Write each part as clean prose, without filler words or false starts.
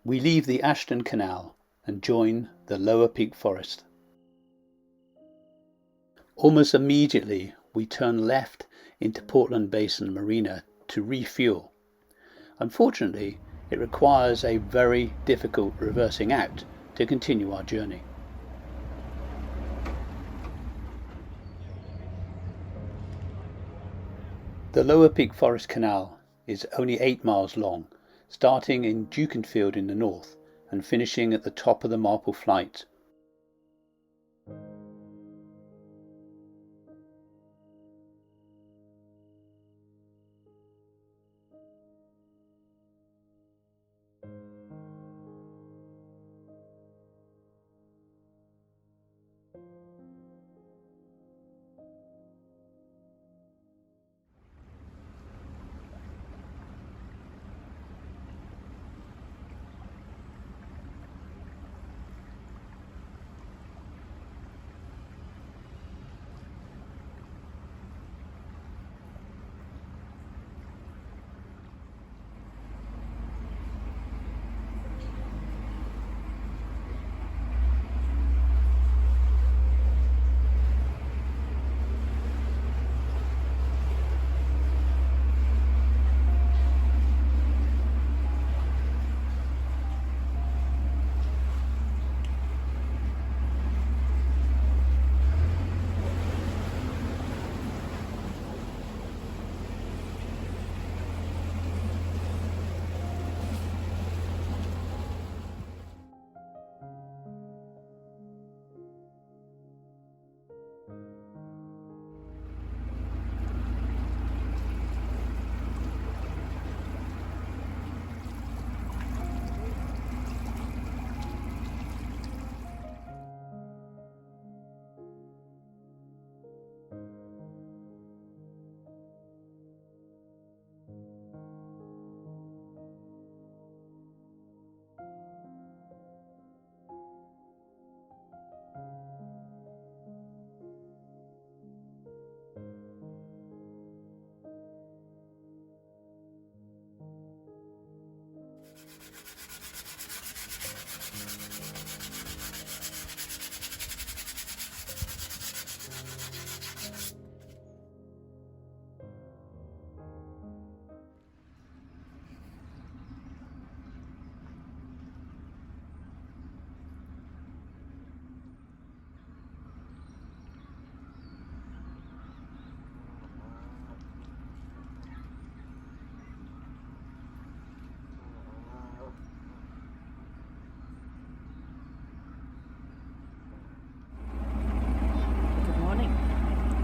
We leave the Ashton Canal and join the lower peak forest. Almost immediately we turn left into Portland Basin Marina to refuel. Unfortunately, it requires a very difficult reversing out to continue our journey. The Lower Peak Forest Canal is only 8 miles long, starting in Dukenfield in the north and finishing at the top of the Marple Flight.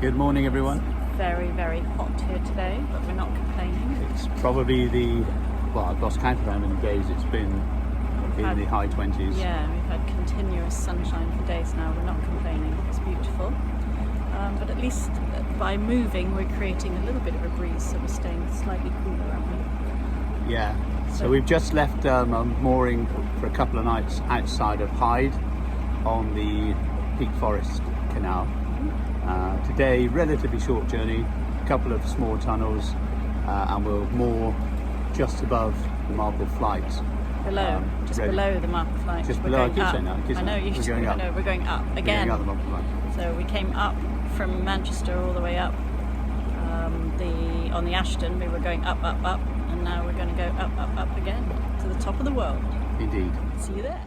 Good morning, everyone. It's very, very hot here today, but we're not complaining. It's probably I've lost count of how many days it's been in the high 20s. Yeah, we've had continuous sunshine for days now. We're not complaining. It's beautiful. But at least by moving, we're creating a little bit of a breeze, so we're staying slightly cooler, aren't we? Yeah. So we've just left mooring for a couple of nights outside of Hyde on the Peak Forest Canal. Today, relatively short journey, a couple of small tunnels, and we'll moor just above the Marple Flight. Below, below the Marple Flight. Just below, I keep saying that. I know, you should. We're going up again. We're going up the Marple Flight. So we came up from Manchester all the way up. On the Ashton, we were going up, and now we're going to go up again to the top of the world. Indeed. See you there.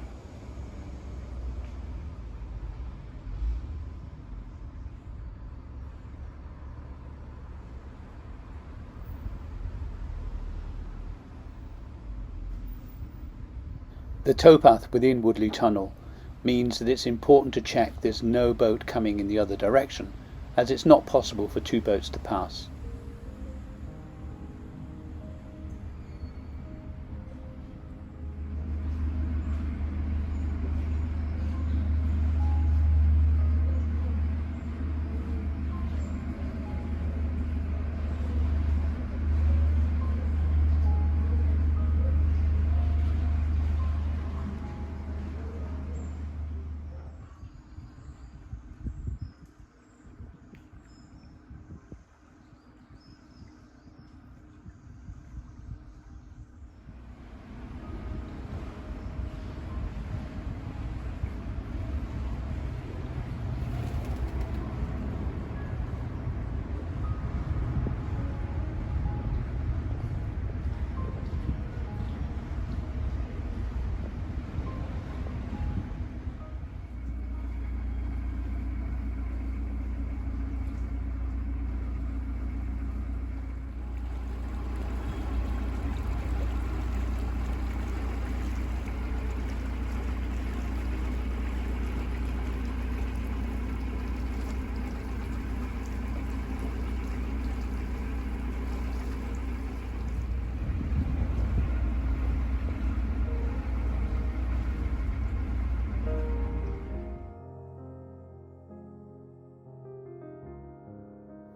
The towpath within Woodley Tunnel means that it's important to check there's no boat coming in the other direction, as it's not possible for two boats to pass.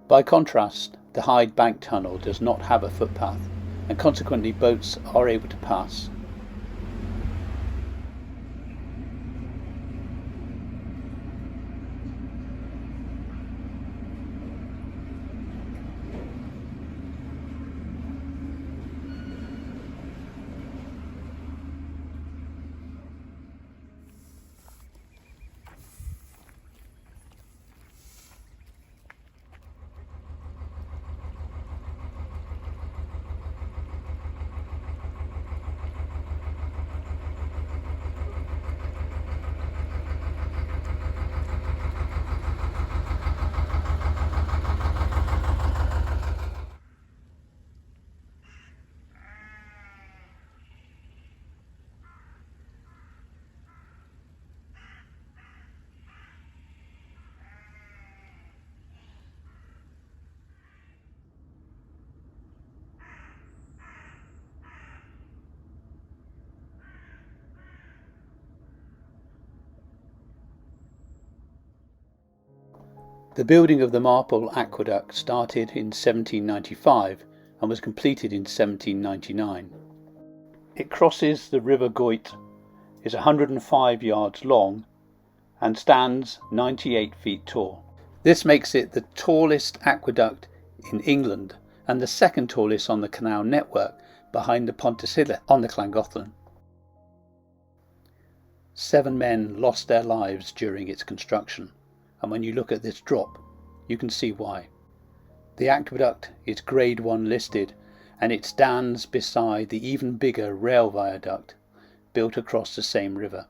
By contrast, the Hyde Bank Tunnel does not have a footpath, and consequently boats are able to pass. The building of the Marple Aqueduct started in 1795 and was completed in 1799. It crosses the River Goyt, is 105 yards long and stands 98 feet tall. This makes it the tallest aqueduct in England and the second tallest on the canal network behind the Pontycylla on the Llangollen. 7 men lost their lives during its construction. And when you look at this drop, you can see why. The aqueduct is Grade 1 listed, and it stands beside the even bigger rail viaduct built across the same river.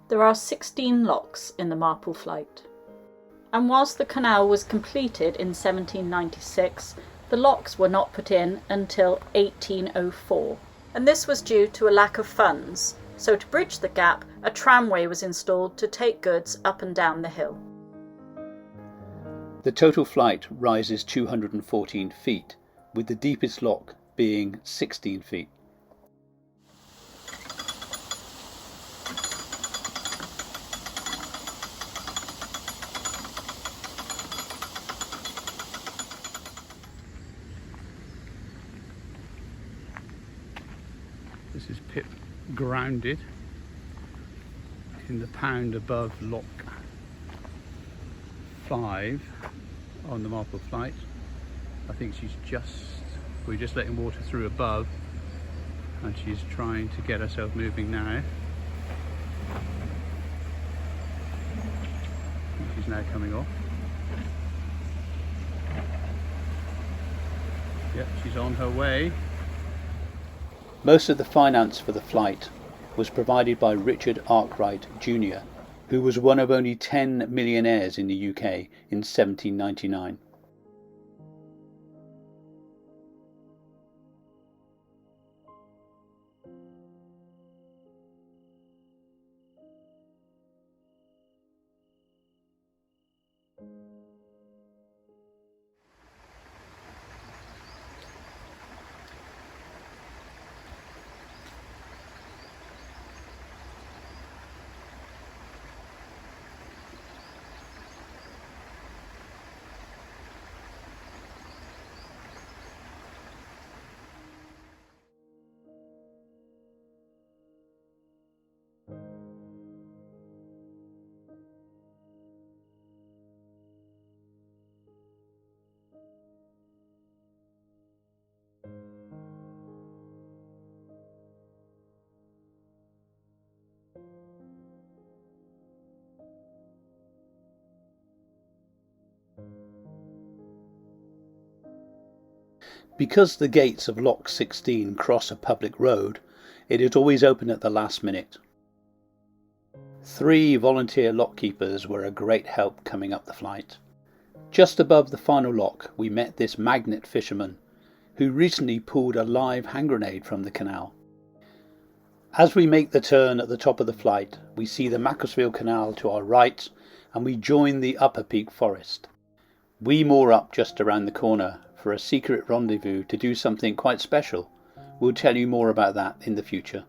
There are 16 locks in the Marple Flight. And whilst the canal was completed in 1796, the locks were not put in until 1804. And this was due to a lack of funds, so to bridge the gap, a tramway was installed to take goods up and down the hill. The total flight rises 214 feet, with the deepest lock being 16 feet. This is Pip grounded in the pound above lock 5 on the Marple Flight. I think we're just letting water through above, and she's trying to get herself moving now. She's now coming off. Yep, she's on her way. Most of the finance for the flight was provided by Richard Arkwright Jr., who was one of only 10 millionaires in the UK in 1799. Because the gates of Lock 16 cross a public road, it is always open at the last minute. 3 volunteer lock keepers were a great help coming up the flight. Just above the final lock we met this magnet fisherman who recently pulled a live hand grenade from the canal. As we make the turn at the top of the flight, we see the Macclesfield Canal to our right and we join the upper peak forest. We moor up just around the corner for a secret rendezvous to do something quite special. We'll tell you more about that in the future.